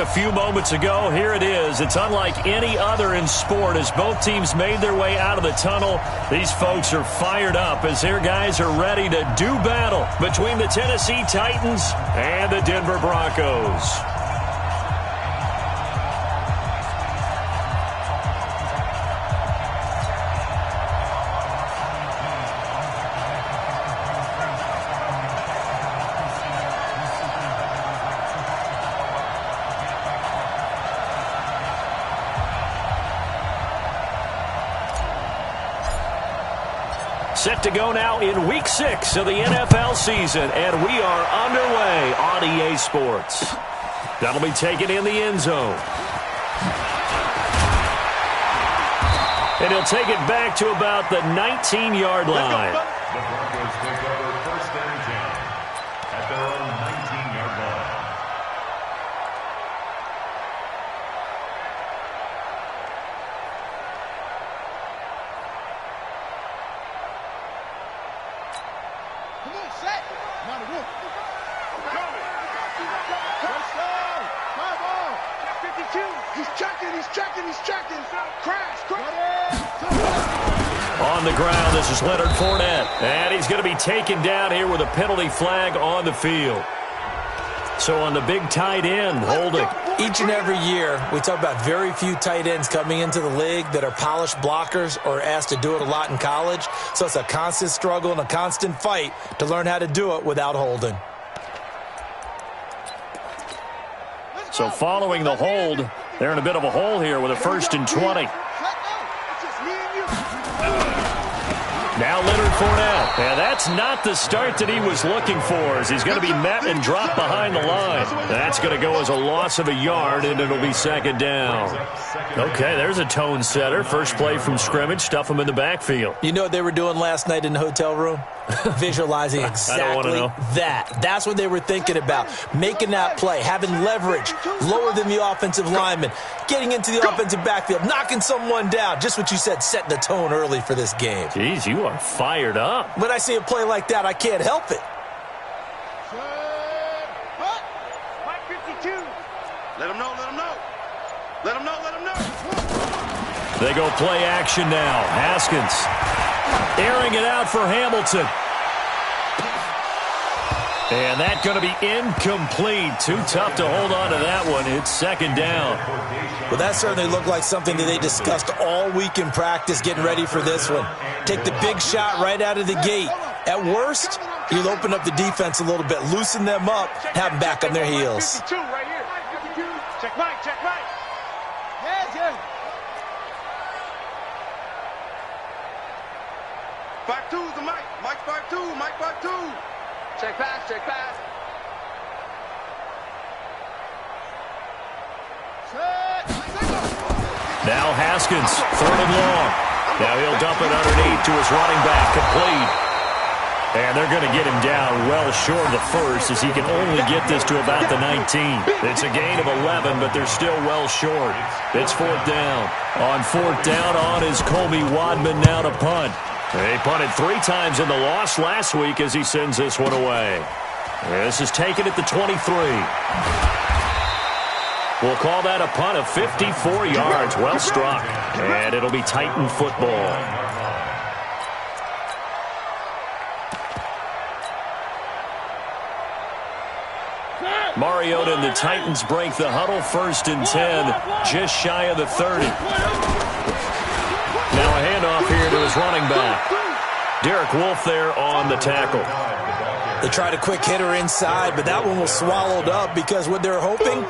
a few moments ago. Here it is. It's unlike any other in sport as both teams made their way out of the tunnel. These folks are fired up as their guys are ready to do battle between the Tennessee Titans and the Denver Broncos. Set to go now in Week 6 of the NFL season, and we are underway on EA Sports. That'll be taken in the end zone. And he'll take it back to about the 19-yard line. The Broncos take over first and 10 at their own 19-yard line. On the ground, this is Leonard Fournette. And he's going to be taken down here with a penalty flag on the field. So on the big tight end, holding. Each and every year, we talk about very few tight ends coming into the league that are polished blockers or asked to do it a lot in college. So it's a constant struggle and a constant fight to learn how to do it without holding. So following the hold, they're in a bit of a hole here with a 1st and 20. Now Leonard Fournette. And that's not the start that he was looking for, as he's going to be met and dropped behind the line. That's going to go as a loss of a yard, and it'll be 2nd down. Okay, there's a tone setter. First play from scrimmage, stuff him in the backfield. You know what they were doing last night in the hotel room? Visualizing exactly that. That's what they were thinking about. Making that play, having leverage, lower than the offensive lineman, getting into the offensive backfield, knocking someone down. Just what you said, setting the tone early for this game. Jeez, you are fired up. When I see a play like that, I can't help it. Mike 52. Let him know, let him know. Let him know, let him know. They go play action now. Haskins airing it out for Hamilton. And that's going to be incomplete. Too tough to hold on to that one. It's 2nd down. Well, that certainly looked like something that they discussed all week in practice getting ready for this one. Take the big shot right out of the gate. At worst, you'll open up the defense a little bit, loosen them up, have them back on their heels. 52 right here. 52. Check Mike, check Mike. Yeah. 5-2's the Mike. Mike 5-2, Mike 5-2. Check pass, check pass. Now Haskins, 3rd and long. Now he'll dump it underneath to his running back, complete. And they're going to get him down well short of the first, as he can only get this to about the 19. It's a gain of 11, but they're still well short. It's 4th down. On 4th down, on is Colby Wadman now to punt. They punted 3 times in the loss last week as he sends this one away. This is taken at the 23. We'll call that a punt of 54 yards. Well struck. And it'll be Titan football. Mariota and the Titans break the huddle. 1st and 10, just shy of the 30. Now a handoff here to his running back. Derek Wolfe there on the tackle. They tried a quick hitter inside, but that one was swallowed up because what they're hoping,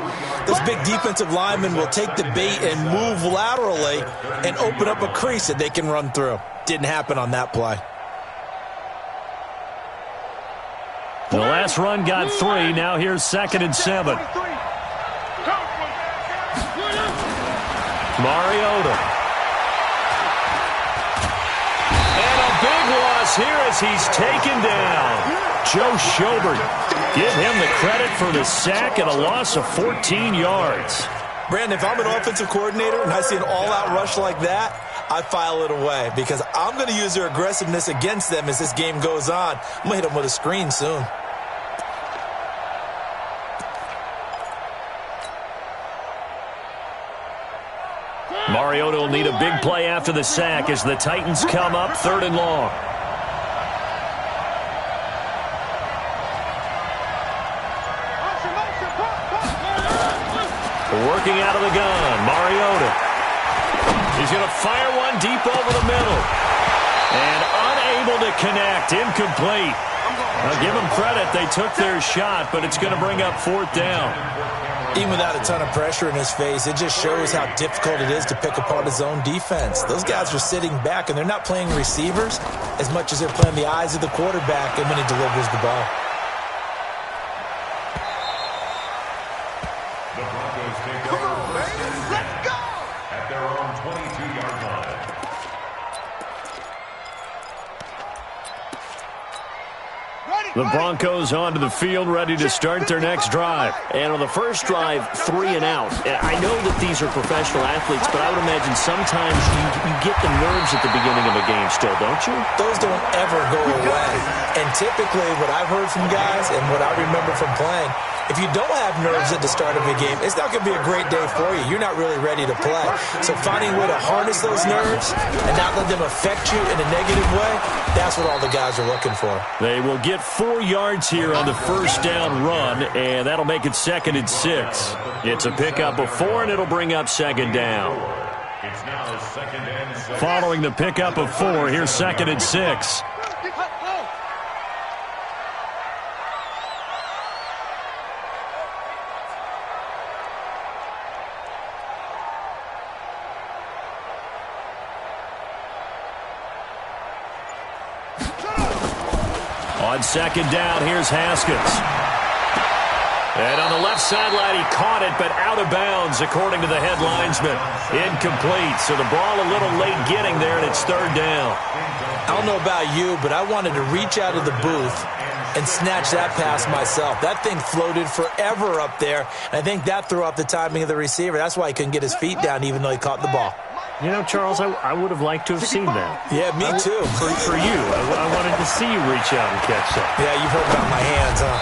this big defensive lineman will take the bait and move laterally and open up a crease that they can run through. Didn't happen on that play. The last run got 3. Now here's 2nd and 7. Mariota. Here as he's taken down. Joe Schobert. Give him the credit for the sack and a loss of 14 yards. Brandon, if I'm an offensive coordinator and I see an all-out rush like that, I file it away because I'm going to use their aggressiveness against them as this game goes on. I'm going to hit them with a screen soon. Mariota will need a big play after the sack as the Titans come up 3rd and long. Working out of the gun, Mariota. He's going to fire one deep over the middle. And unable to connect, incomplete. I'll give them credit, they took their shot, but it's going to bring up 4th down. Even without a ton of pressure in his face, it just shows how difficult it is to pick apart his own defense. Those guys are sitting back, and they're not playing receivers as much as they're playing the eyes of the quarterback and when he delivers the ball. The Broncos take over first and 10 at their own 22-yard line. The Broncos onto the field, ready to start their next drive. And on the first drive, 3 and out. I know that these are professional athletes, but I would imagine sometimes you get the nerves at the beginning of a game still, don't you? Those don't ever go away. And typically what I've heard from guys and what I remember from playing, if you don't have nerves at the start of a game, it's not going to be a great day for you. You're not really ready to play. So finding a way to harness those nerves and not let them affect you in a negative way, that's what all the guys are looking for. They will get 4 yards here on the first down run, and that'll make it 2nd and 6. It's a pickup of 4, and it'll bring up 2nd down. It's now 2nd and 6. Following the pickup of 4, here's 2nd and 6. On 2nd down, here's Haskins. And on the left sideline, he caught it, but out of bounds, according to the head linesman. Incomplete, so the ball a little late getting there, and it's 3rd down. I don't know about you, but I wanted to reach out of the booth and snatch that pass myself. That thing floated forever up there, and I think that threw off the timing of the receiver. That's why he couldn't get his feet down, even though he caught the ball. You know, Charles, I would have liked to have seen that. Yeah, me too. For you. I wanted to see you reach out and catch that. Yeah, you've heard about my hands, huh?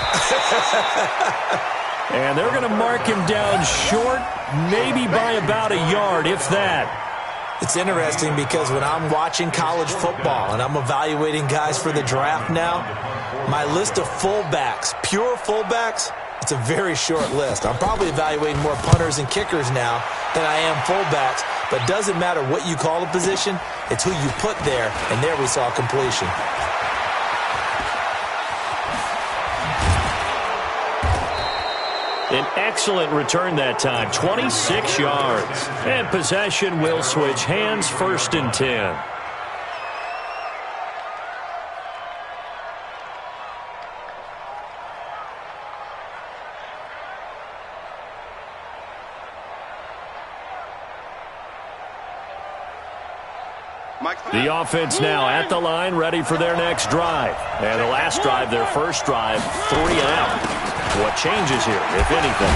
And they're going to mark him down short, maybe by about a yard, if that. It's interesting because when I'm watching college football and I'm evaluating guys for the draft now, my list of fullbacks, pure fullbacks, it's a very short list. I'm probably evaluating more punters and kickers now than I am fullbacks. But it doesn't matter what you call a position, it's who you put there, and there we saw completion. An excellent return that time, 26 yards. And possession will switch hands, 1st and 10. The offense now at the line, ready for their next drive. And the last drive, their first drive, 3 and out. What changes here, if anything?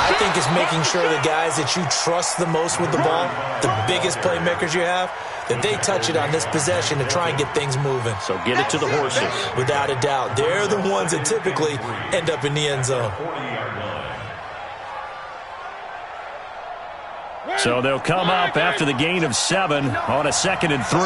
I think it's making sure the guys that you trust the most with the ball, the biggest playmakers you have, that they touch it on this possession to try and get things moving. So get it to the horses. Without a doubt. They're the ones that typically end up in the end zone. So they'll come up after the gain of 7 on a 2nd and 3.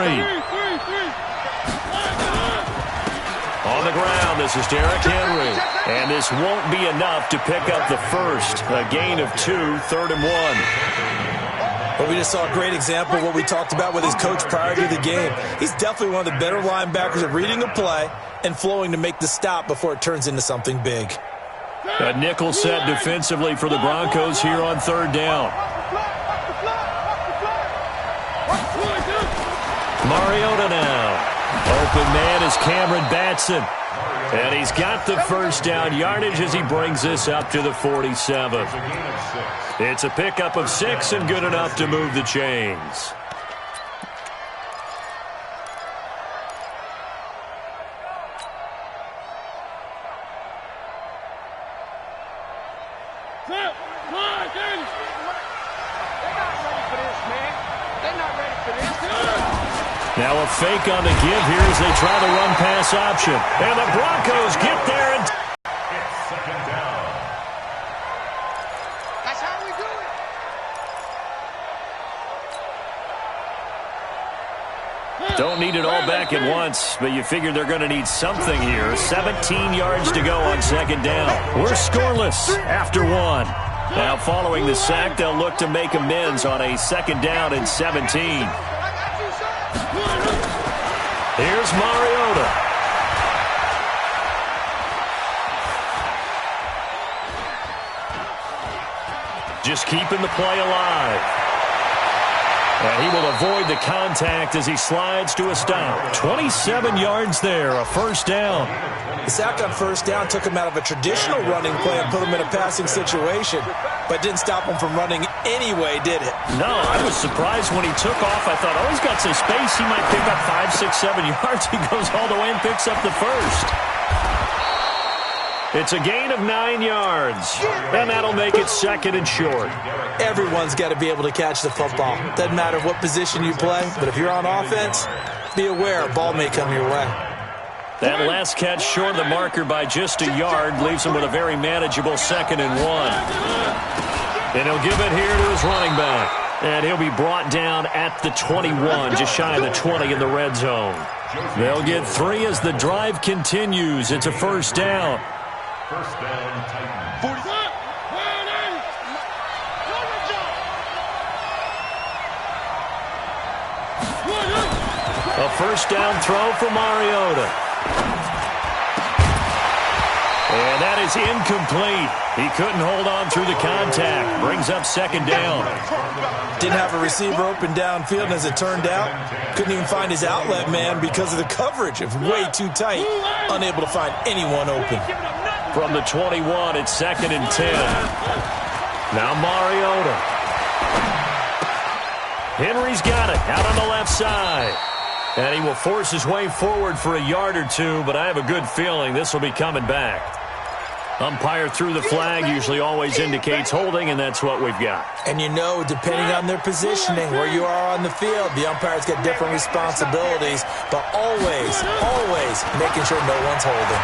On the ground, this is Derrick Henry. And this won't be enough to pick up the first. A gain of 2, 3rd and 1. Well, we just saw a great example of what we talked about with his coach prior to the game. He's definitely one of the better linebackers at reading a play and flowing to make the stop before it turns into something big. A nickel set defensively for the Broncos here on 3rd down. Mariota now. Open man is Cameron Batson. And he's got the first down yardage as he brings this up to the 47. It's a pickup of 6 and good enough to move the chains. Now a fake on the give here as they try the run-pass option. And the Broncos get there. And It's 2nd down. That's how we do it. Don't need it all back at once, but you figure they're going to need something here. 17 yards to go on second down. We're scoreless after one. Now, following the sack, they'll look to make amends on a second down and 17. Here's Mariota. Just keeping the play alive. And he will avoid the contact as he slides to a stop. 27 yards there, a first down. The sack on first down took him out of a traditional running play and put him in a passing situation, but didn't stop him from running anyway, did it? No, I was surprised when he took off. I thought, oh, he's got some space. He might pick up 5, 6, 7 yards. He goes all the way and picks up the first. It's a gain of 9 yards, and that'll make it second and short. Everyone's got to be able to catch the football. Doesn't matter what position you play, but if you're on offense, be aware a ball may come your way. That last catch short of the marker by just a yard leaves him with a very manageable second and 1. And he'll give it here to his running back. And he'll be brought down at the 21, just shy of the 20 in the red zone. They'll get 3 as the drive continues. It's a first down. First down, Titans. 40. A first down throw for Mariota. And that is incomplete. He couldn't hold on through the contact. Brings up second down. Didn't have a receiver open downfield, and as it turned out, couldn't even find his outlet man because of the coverage. It was way too tight. Unable to find anyone open. From the 21, it's second and 10. Now Mariota. Henry's got it out on the left side. And he will force his way forward for a yard or two, but I have a good feeling this will be coming back. Umpire threw the flag, usually always indicates holding, and that's what we've got. And you know, depending on their positioning, where you are on the field, the umpire's got different responsibilities, but always making sure no one's holding.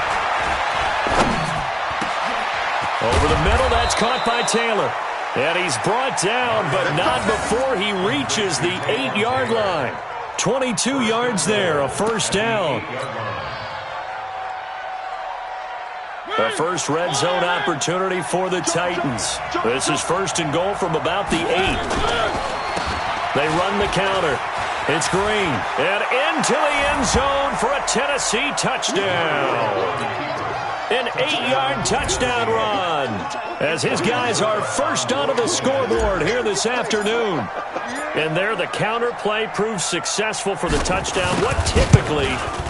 Over the middle, that's caught by Taylor. And he's brought down, but not before he reaches the 8-yard line. 22 yards there, a first down. A first red zone opportunity for the Titans. This is first and goal from about the 8. They run the counter. It's Green. And into the end zone for a Tennessee touchdown. An 8-yard touchdown run as his guys are first onto the scoreboard here this afternoon. And there the counter play proves successful for the touchdown. What typically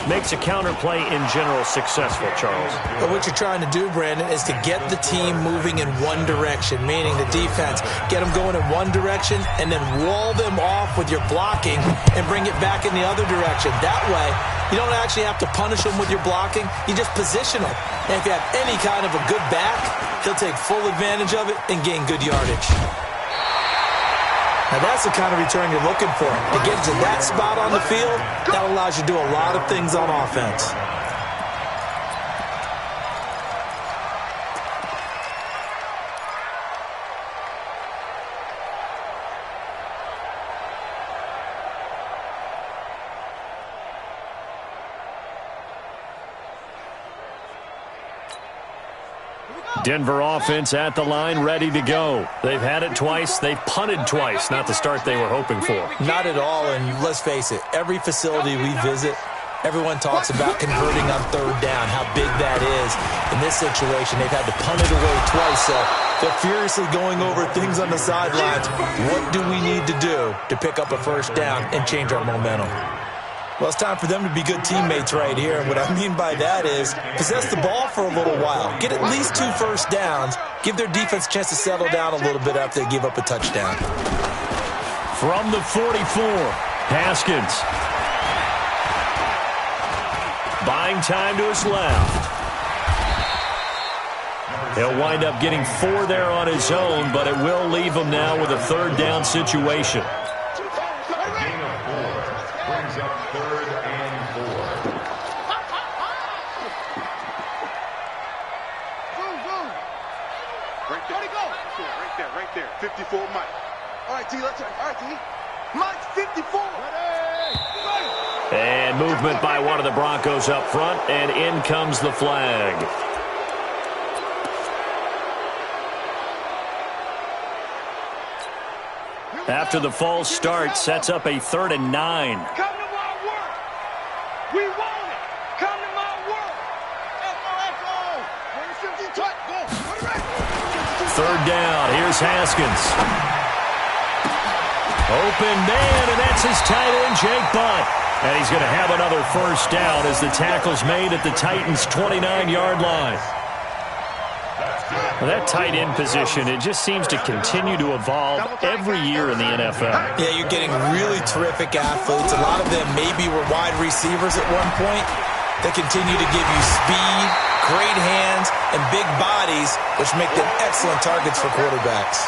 makes a counter play in general successful, Charles? But what you're trying to do, Brandon, is to get the team moving in one direction, meaning the defense, get them going in one direction and then wall them off with your blocking and bring it back in the other direction. That way, you don't actually have to punish them with your blocking. You just position them. And if you have any kind of a good back, he'll take full advantage of it and gain good yardage. Now, that's the kind of return you're looking for. To get to that spot on the field, that allows you to do a lot of things on offense. Denver offense at the line, ready to go. They've had it twice. They've punted twice. Not the start they were hoping for. Not at all, and let's face it, every facility we visit, everyone talks about converting on third down, how big that is. In this situation, they've had to punt it away twice, so they're furiously going over things on the sidelines. What do we need to do to pick up a first down and change our momentum? Well, it's time for them to be good teammates right here. And what I mean by that is possess the ball for a little while. Get at least 2 first downs. Give their defense a chance to settle down a little bit after they give up a touchdown. From the 44, Haskins. Buying time to his left. He'll wind up getting 4 there on his own, but it will leave him now with a third down situation. Right there. 54, Mike. All right, T, let's try. All right, T. Mike's 54. Ready. And movement by one of the Broncos up front, and in comes the flag. After the false start, sets up a 3rd and 9. Come to my work. We want it. Come to my work. Third down. Here's Haskins. Open man, and that's his tight end, Jake Butt. And he's going to have another first down as the tackle's made at the Titans' 29-yard line. Well, that tight end position, it just seems to continue to evolve every year in the NFL. Yeah, you're getting really terrific athletes. A lot of them maybe were wide receivers at one point. They continue to give you speed, great hands, and big bodies, which make them excellent targets for quarterbacks.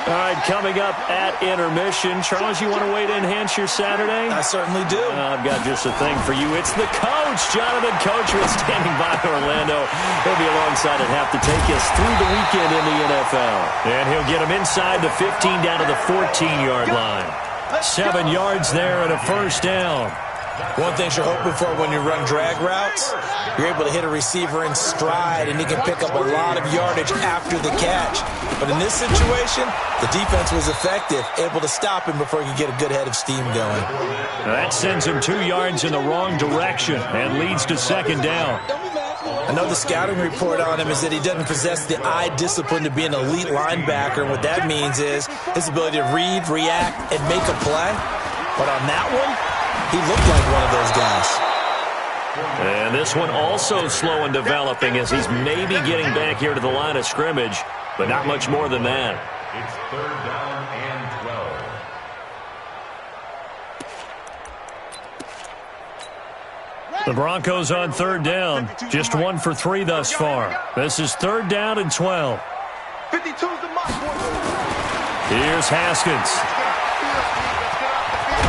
All right, coming up at intermission. Charles, you want to wait to enhance your Saturday? I certainly do. I've got just a thing for you. It's the coach, Jonathan Coachman, standing by Orlando. He'll be alongside at half to take us through the weekend in the NFL. And he'll get him inside the 15 down to the 14-yard line. 7 yards there and a first down. One thing you're hoping for when you run drag routes, you're able to hit a receiver in stride, and he can pick up a lot of yardage after the catch. But in this situation, the defense was effective, able to stop him before he could get a good head of steam going. That sends him 2 yards in the wrong direction and leads to second down. I know the scouting report on him is that he doesn't possess the eye discipline to be an elite linebacker. And what that means is his ability to read, react, and make a play. But on that one, he looked like one of those guys. And this one also slow in developing as he's maybe getting back here to the line of scrimmage, but not much more than that. It's 3rd down and 12. The Broncos on 3rd down. Just 1 for 3 thus far. This is 3rd down and 12. 52's the mark. Here's Haskins.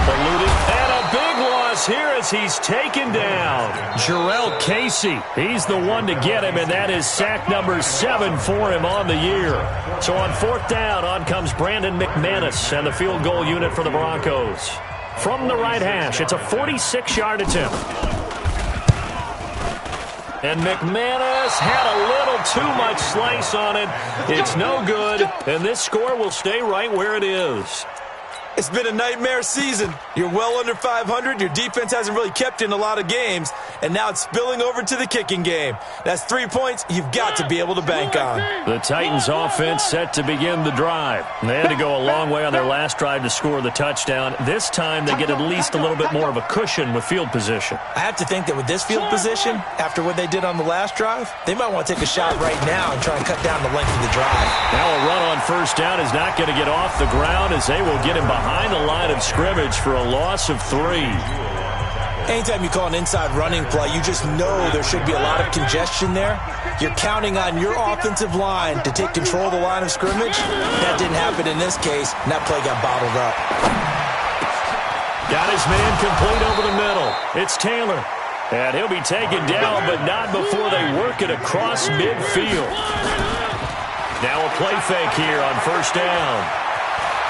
Eluded, and a big loss here as he's taken down. Jarrell Casey, he's the one to get him, and that is sack number 7 for him on the year. So on 4th down, on comes Brandon McManus and the field goal unit for the Broncos. From the right hash, it's a 46-yard attempt. And McManus had a little too much slice on it. It's no good, and this score will stay right where it is. It's been a nightmare season. You're well under 500. Your defense hasn't really kept you in a lot of games. And now it's spilling over to the kicking game. That's 3 points you've got to be able to bank on. The Titans offense set to begin the drive. They had to go a long way on their last drive to score the touchdown. This time they get at least a little bit more of a cushion with field position. I have to think that with this field position, after what they did on the last drive, they might want to take a shot right now and try and cut down the length of the drive. Now a run on 1st down is not going to get off the ground as they will get him behind the line of scrimmage for a loss of 3. Anytime you call an inside running play, you just know there should be a lot of congestion there. You're counting on your offensive line to take control of the line of scrimmage. That didn't happen in this case, and that play got bottled up. Got his man complete over the middle. It's Taylor. And he'll be taken down, but not before they work it across midfield. Now a play fake here on 1st down.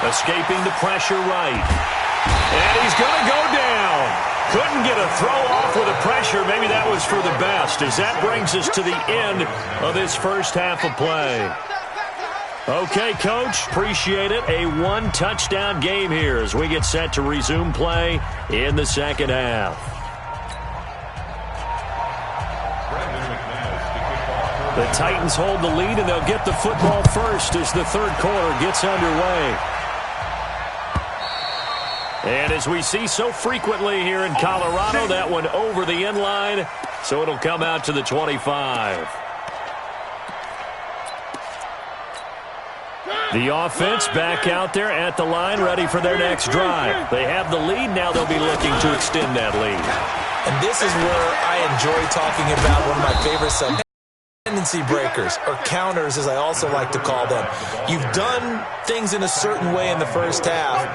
Escaping the pressure right. And he's going to go down. Couldn't get a throw off with the pressure. Maybe that was for the best, as that brings us to the end of this first half of play. Okay, Coach, appreciate it. A 1-touchdown game here as we get set to resume play in the second half. The Titans hold the lead, and they'll get the football first as the 3rd quarter gets underway. And as we see so frequently here in Colorado, that one over the end line, so it'll come out to the 25. The offense back out there at the line, ready for their next drive. They have the lead. Now they'll be looking to extend that lead. And this is where I enjoy talking about one of my favorite subjects. consistency breakers, or counters as I also like to call them. You've done things in a certain way in the first half,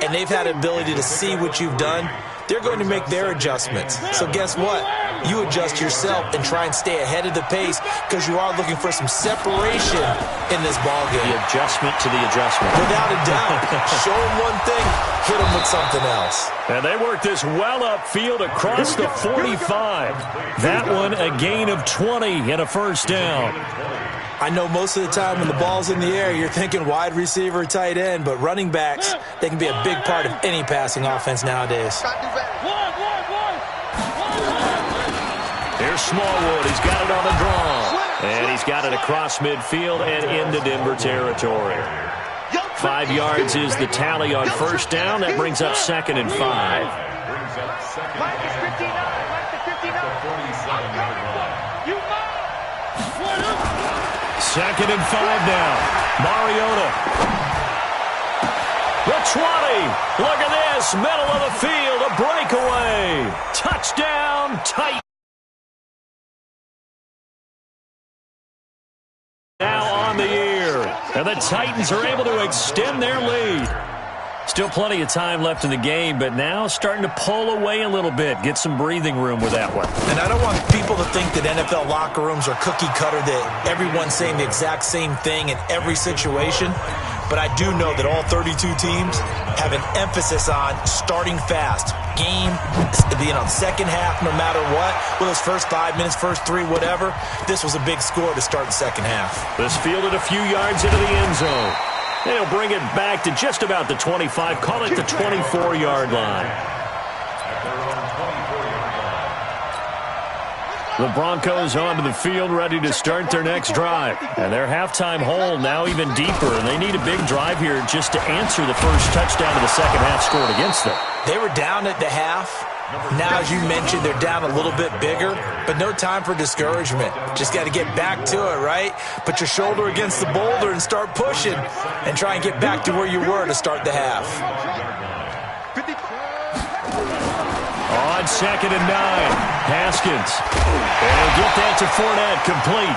and they've had ability to see what you've done. They're going to make their adjustments. So guess what? You adjust yourself and try and stay ahead of the pace because you are looking for some separation in this ballgame. The adjustment to the adjustment. Without a doubt. Show them one thing, hit them with something else. And they work this well upfield across the 45. That one a gain of 20 and a first down. I know most of the time when the ball's in the air, you're thinking wide receiver, tight end, but running backs, they can be a big part of any passing offense nowadays. Here's Smallwood. He's got it on the draw. And he's got it across midfield and into Denver territory. 5 yards is the tally on first down. That brings up 2nd and 5. Second and 5 now. Mariota. The 20. Look at this. Middle of the field. A breakaway. Touchdown. Tight. Now on the year. And the Titans are able to extend their lead. Still plenty of time left in the game, but now starting to pull away a little bit. Get some breathing room with that one. And I don't want people to think that NFL locker rooms are cookie cutter, that everyone's saying the exact same thing in every situation. But I do know that all 32 teams have an emphasis on starting fast. Game, second half, no matter what. Whether it's first 5 minutes, first 3, whatever. This was a big score to start the second half. This fielded a few yards into the end zone. They'll bring it back to just about the 25. Call it the 24-yard line. The Broncos onto the field, ready to start their next drive. And their halftime hole now even deeper, and they need a big drive here just to answer the first touchdown of the second half scored against them. They were down at the half. Now, as you mentioned, they're down a little bit bigger, but no time for discouragement. Just got to get back to it, right? Put your shoulder against the boulder and start pushing and try and get back to where you were to start the half. On 2nd and 9, Haskins. And he'll get that to Fournette, complete.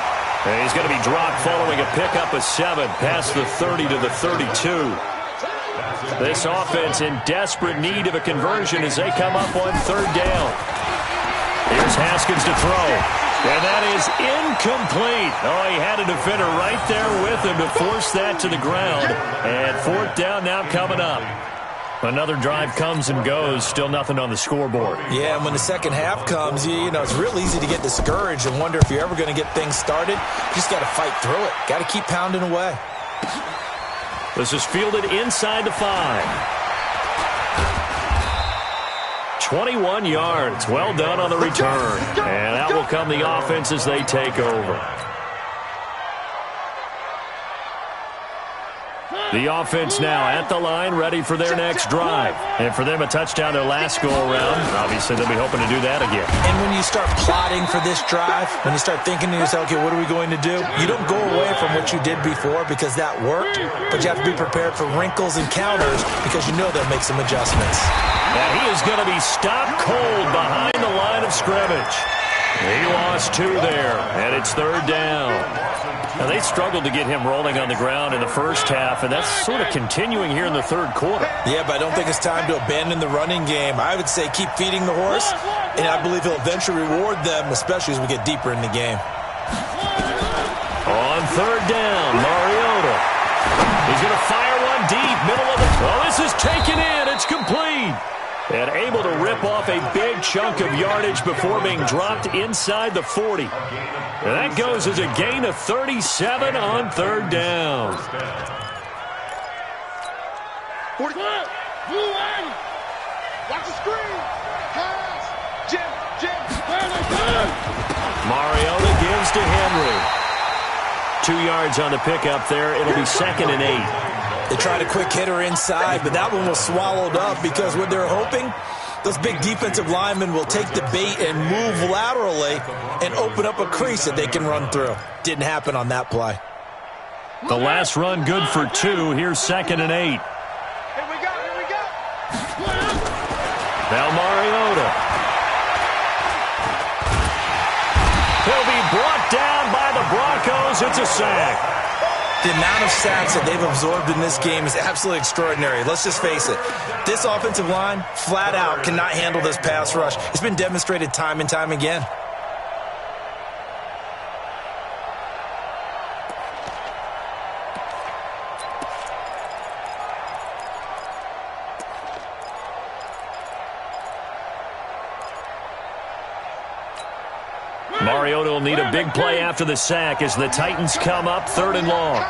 And he's going to be dropped following a pickup of 7 past the 30 to the 32. This offense in desperate need of a conversion as they come up on 3rd down. Here's Haskins to throw. And that is incomplete. Oh, he had a defender right there with him to force that to the ground. And 4th down now coming up. Another drive comes and goes. Still nothing on the scoreboard. Yeah, and when the second half comes, you know, it's real easy to get discouraged and wonder if you're ever going to get things started. You just got to fight through it. Got to keep pounding away. This is fielded inside the 5. 21 yards. Well done on the return. And out will come the offense as they take over. The offense now at the line, ready for their next drive. And for them, a touchdown their last go-around. Obviously, they'll be hoping to do that again. And when you start plotting for this drive, when you start thinking to yourself, okay, what are we going to do? You don't go away from what you did before because that worked, but you have to be prepared for wrinkles and counters because you know they'll make some adjustments. And he is going to be stopped cold behind the line of scrimmage. He lost 2 there, and it's 3rd down. Now, they struggled to get him rolling on the ground in the first half, and that's sort of continuing here in the 3rd quarter. Yeah, but I don't think it's time to abandon the running game. I would say keep feeding the horse, and I believe he'll eventually reward them, especially as we get deeper in the game. On 3rd down, Mariota. He's going to fire one deep, middle of the... Oh, this is taken in. It's complete. And able to rip off a big chunk of yardage before being dropped inside the 40. And that goes as a gain of 37 on 3rd down. 40. Watch the screen. Pass. Jim. Mariota gives to Henry. 2 yards on the pickup there. It'll be 2nd and 8. They tried a quick hitter inside, but that one was swallowed up because what they're hoping, those big defensive linemen will take the bait and move laterally and open up a crease that they can run through. Didn't happen on that play. The last run good for 2. Here's 2nd and 8. Here we go. Now Mariota. He'll be brought down by the Broncos. goes. It's a sack. The amount of sacks that they've absorbed in this game is absolutely extraordinary. Let's just face it. This offensive line, flat out, cannot handle this pass rush. It's been demonstrated time and time again. Mariota will need a big play after the sack as the Titans come up 3rd and long.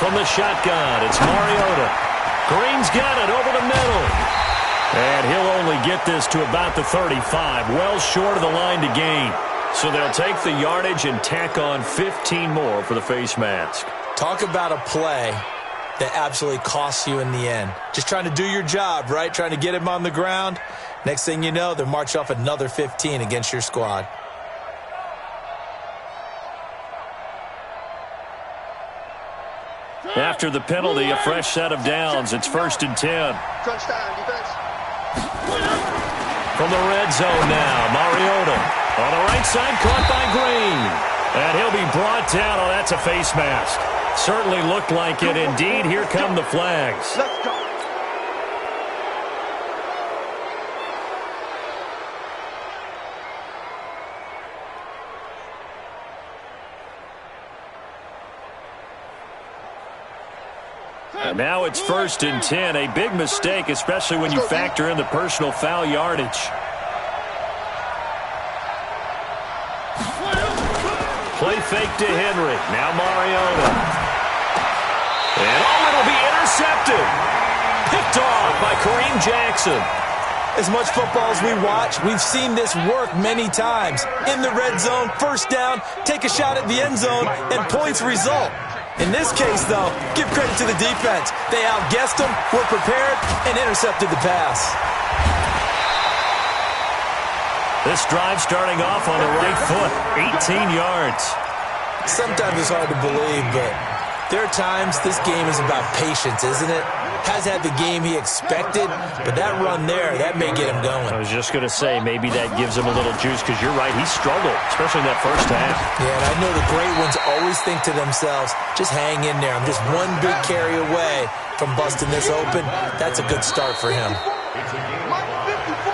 From the shotgun, it's Mariota. Green's got it over the middle. And he'll only get this to about the 35, well short of the line to gain. So they'll take the yardage and tack on 15 more for the face mask. Talk about a play that absolutely costs you in the end. Just trying to do your job, right? Trying to get him on the ground. Next thing you know, they'll march off another 15 against your squad. After the penalty, a fresh set of downs. It's 1st and 10. From the red zone now, Mariota. On the right side, caught by Green. And he'll be brought down. Oh, that's a face mask. Certainly looked like it. Indeed, here come the flags. Let's go. And now it's 1st and 10. A big mistake, especially when you factor in the personal foul yardage. Play fake to Henry. Now Mariota. And it'll be intercepted. Picked off by Kareem Jackson. As much football as we watch, we've seen this work many times. In the red zone, 1st down, take a shot at the end zone, and points result. In this case, though, give credit to the defense. They outguessed them, were prepared, and intercepted the pass. This drive starting off on the right foot, 18 yards. Sometimes it's hard to believe, but there are times this game is about patience, isn't it? Has had the game he expected, but that run there, that may get him going. I was just going to say, maybe that gives him a little juice, because you're right, he struggled, especially in that first half. Yeah, and I know the great ones always think to themselves, just hang in there. I'm just one big carry away from busting this open. That's a good start for him.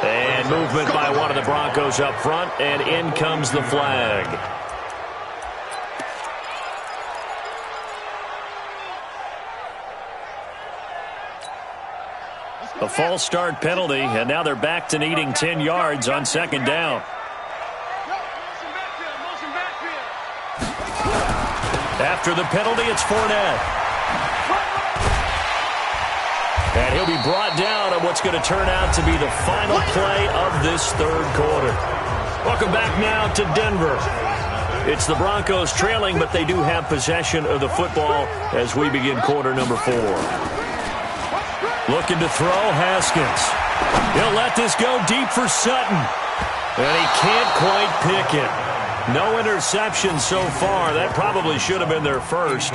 And movement by one of the Broncos up front, and in comes the flag. A false start penalty, and now they're back to needing 10 yards on 2nd down. After the penalty, it's Fournette. And he'll be brought down on what's going to turn out to be the final play of this 3rd quarter. Welcome back now to Denver. It's the Broncos trailing, but they do have possession of the football as we begin quarter number 4. Looking to throw, Haskins. He'll let this go deep for Sutton. And he can't quite pick it. No interception so far. That probably should have been their first,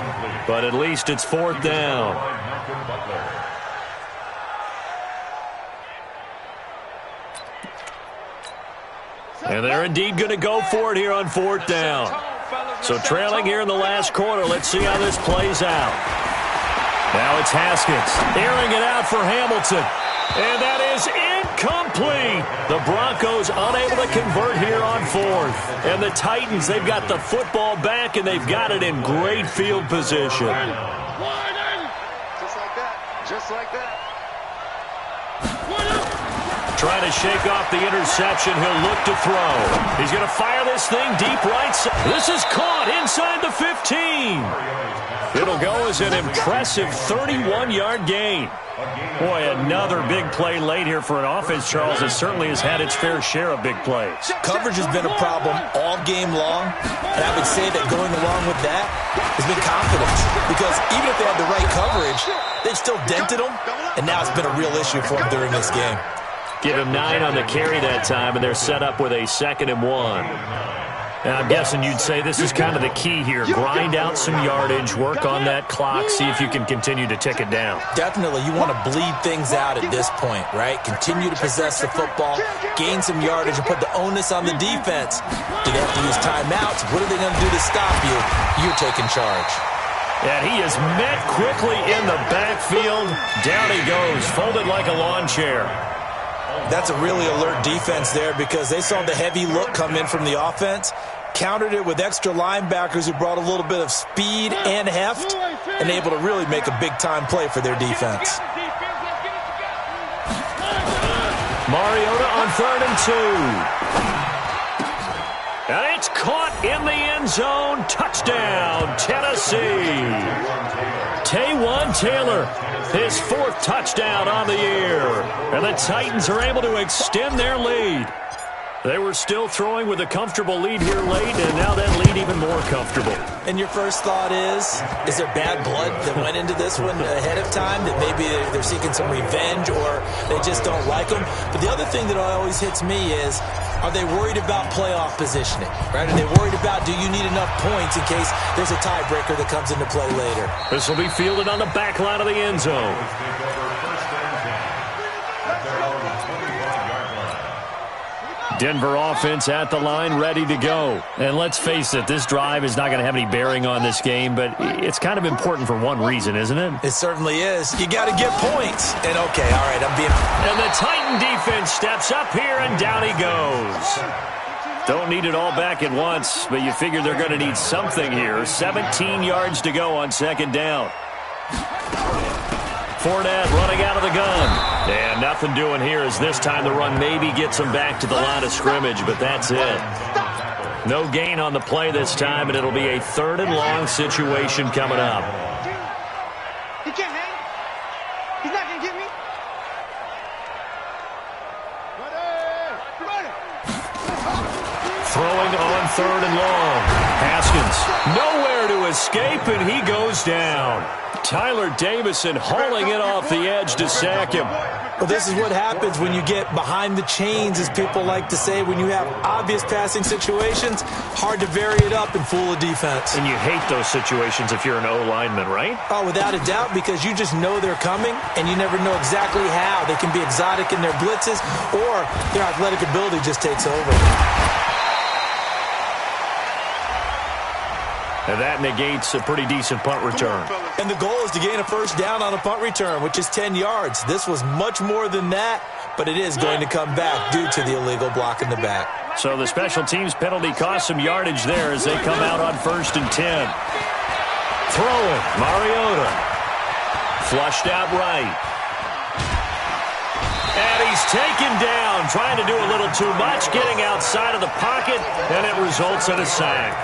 but at least it's 4th down. And they're indeed going to go for it here on 4th down. So trailing here in the last quarter. Let's see how this plays out. Now it's Haskins, airing it out for Hamilton. And that is incomplete. The Broncos unable to convert here on 4th. And the Titans, they've got the football back, and they've got it in great field position. Just like that. Just like that. Trying to shake off the interception. He'll look to throw. He's going to fire this thing deep right side. This is caught inside the 15. It'll go as an impressive 31-yard gain. Boy, another big play late here for an offense, Charles, that certainly has had its fair share of big plays. Coverage has been a problem all game long, and I would say that going along with that has been confidence. Because even if they had the right coverage, they've still dented them, and now it's been a real issue for them during this game. Give him 9 on the carry that time, and they're set up with a 2nd and 1. And I'm guessing you'd say this is kind of the key here. Grind out some yardage, work on that clock, see if you can continue to tick it down. Definitely. You want to bleed things out at this point, right? Continue to possess the football, gain some yardage, and put the onus on the defense. Do they have to use timeouts? What are they going to do to stop you? You're taking charge. And he is met quickly in the backfield. Down he goes, folded like a lawn chair. That's a really alert defense there because they saw the heavy look come in from the offense, countered it with extra linebackers who brought a little bit of speed and heft, and able to really make a big-time play for their defense. Mariota on 3rd and 2. And it's caught in the end zone. Touchdown, Tennessee. Taywan Taylor, his 4th touchdown on the year. And the Titans are able to extend their lead. They were still throwing with a comfortable lead here late, and now that lead even more comfortable. And your first thought is there bad blood that went into this one ahead of time, that maybe they're seeking some revenge or they just don't like them? But the other thing that always hits me is, are they worried about playoff positioning? Right? Are they worried about, do you need enough points in case there's a tiebreaker that comes into play later? This will be fielded on the back line of the end zone. Denver offense at the line, ready to go. And let's face it, this drive is not going to have any bearing on this game, but it's kind of important for one reason, isn't it? It certainly is. You got to get points. And okay, all right, And the Titan defense steps up here, and down he goes. Don't need it all back at once, but you figure they're going to need something here. 17 yards to go on 2nd down. Fournette running out of the gun. And nothing doing here as this time the run maybe gets them back to the line of scrimmage, but that's it. No gain on the play this time, and it'll be a 3rd and long situation coming up. He can't hang. He's not going to get me. Throwing on 3rd and long. Haskins nowhere to escape, and he goes down. Tyler Davison hauling it off the edge to sack him. Well, this is what happens when you get behind the chains, as people like to say. When you have obvious passing situations, hard to vary it up and fool a defense. And you hate those situations if you're an O-lineman, right? Oh, without a doubt, because you just know they're coming, and you never know exactly how. They can be exotic in their blitzes, or their athletic ability just takes over. And that negates a pretty decent punt return. And the goal is to gain a 1st down on a punt return, which is 10 yards. This was much more than that, but it is going to come back due to the illegal block in the back. So the special teams penalty cost some yardage there as they come out on 1st and 10. Throwing, Mariota. Flushed out right. And he's taken down, trying to do a little too much, getting outside of the pocket, and it results in a sack.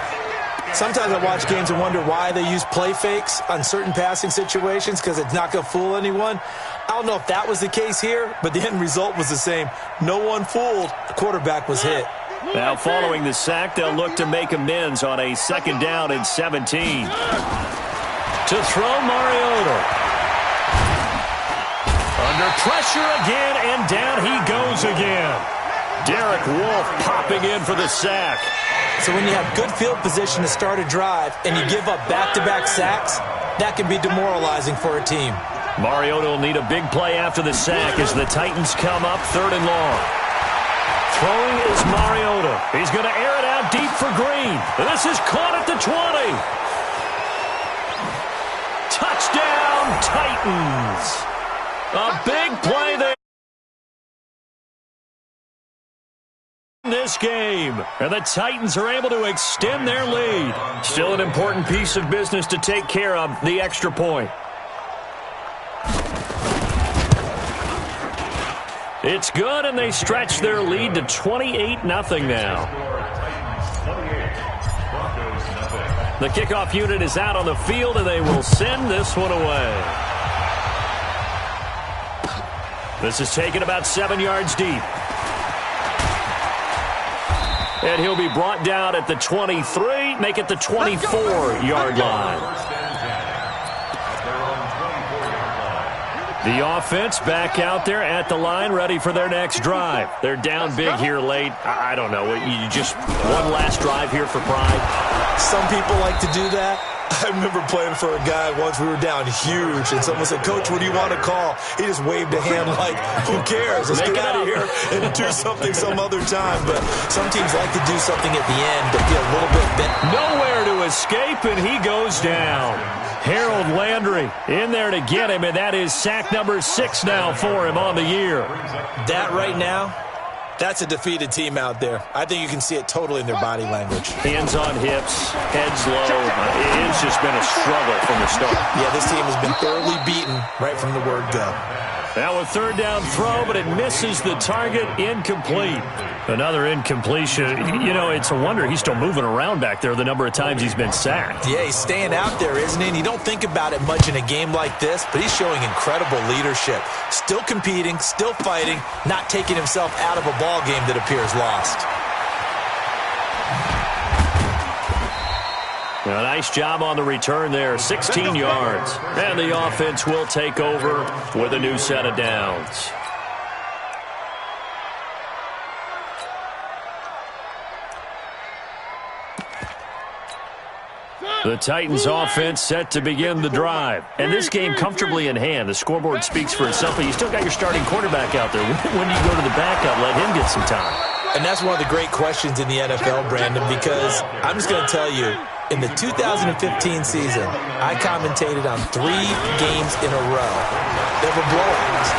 Sometimes I watch games and wonder why they use play fakes on certain passing situations, because it's not going to fool anyone. I don't know if that was the case here, but the end result was the same. No one fooled. The quarterback was hit. Now following the sack, they'll look to make amends on a 2nd down and 17. To throw, Mariota. Under pressure again, and down he goes again. Derek Wolfe popping in for the sack. So when you have good field position to start a drive and you give up back-to-back sacks, that can be demoralizing for a team. Mariota will need a big play after the sack as the Titans come up 3rd and long. Throwing is Mariota. He's going to air it out deep for Green. This is caught at the 20. Touchdown, Titans. A big play there. This game, and the Titans are able to extend their lead. Still an important piece of business to take care of, the extra point. It's good, and they stretch their lead to 28-0 now. The kickoff unit is out on the field, and they will send this one away. This is taken about 7 yards deep. And he'll be brought down at the 23, make it the 24-yard line. The offense back out there at the line, ready for their next drive. They're down big here late. I don't know. You just one last drive here for pride. Some people like to do that. I remember playing for a guy once. We were down huge, and someone said, "Coach, what do you want to call?" He just waved a hand like, "Who cares? Let's get out of here and do something some other time." But some teams like to do something at the end, but get a little bit bent. Nowhere to escape, and he goes down. Harold Landry in there to get him, and that is sack number 6 now for him on the year. That right now, that's a defeated team out there. I think you can see it totally in their body language. Hands on hips, heads low. It's just been a struggle from the start. Yeah, this team has been thoroughly beaten right from the word go. Now a third down throw, but it misses the target, incomplete. Another incompletion. You know, it's a wonder he's still moving around back there the number of times he's been sacked. Yeah, he's staying out there, isn't he? And you don't think about it much in a game like this, but he's showing incredible leadership. Still competing, still fighting, not taking himself out of a ball game that appears lost. A nice job on the return there, 16 yards. And the offense will take over with a new set of downs. The Titans offense set to begin the drive. And this game comfortably in hand. The scoreboard speaks for itself, but you still got your starting quarterback out there. When do you go to the backup, let him get some time? And that's one of the great questions in the NFL, Brandon, because I'm just going to tell you, in the 2015 season, I commentated on 3 games in a row. They were blowouts.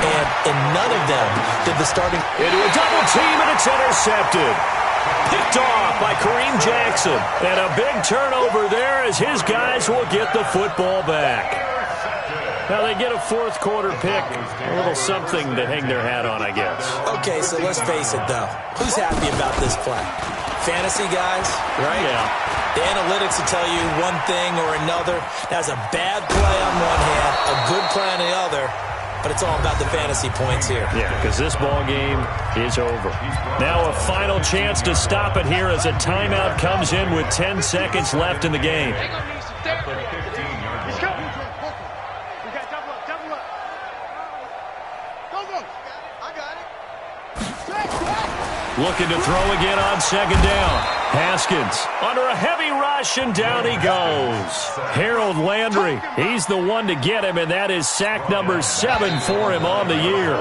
And in none of them did the starting... Into a double team, and it's intercepted. Picked off by Kareem Jackson. And a big turnover there as his guys will get the football back. Now they get a fourth quarter pick. A little something to hang their hat on, I guess. Okay, so let's face it, though. Who's happy about this play? Fantasy guys, right? Yeah. The analytics will tell you one thing or another. That's a bad play on one hand, a good play on the other, but it's all about the fantasy points here. Yeah, because this ball game is over. Now a final chance to stop it here as a timeout comes in with 10 seconds left in the game. Looking to throw again on second down. Haskins under a heavy rush, and down he goes. Harold Landry, he's the one to get him, and that is sack number 7 for him on the year.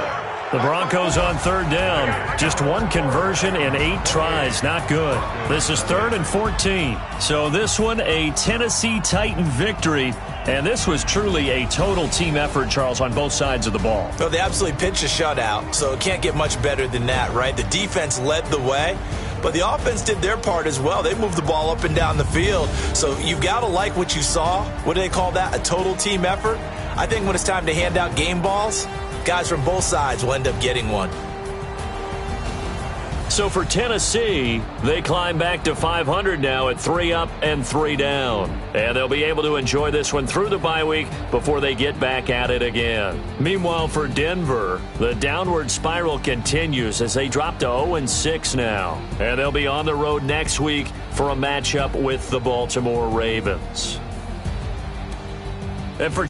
The Broncos on third down. Just one conversion and 8 tries. Not good. This is 3rd and 14. So this one, a Tennessee Titan victory. And this was truly a total team effort, Charles, on both sides of the ball. Well, they absolutely pitched a shutout, so it can't get much better than that, right? The defense led the way, but the offense did their part as well. They moved the ball up and down the field, so you've got to like what you saw. What do they call that? A total team effort? I think when it's time to hand out game balls, guys from both sides will end up getting one. So for Tennessee, they climb back to 500 now at 3 up and 3 down. And they'll be able to enjoy this one through the bye week before they get back at it again. Meanwhile, for Denver, the downward spiral continues as they drop to 0-6 now. And they'll be on the road next week for a matchup with the Baltimore Ravens. And for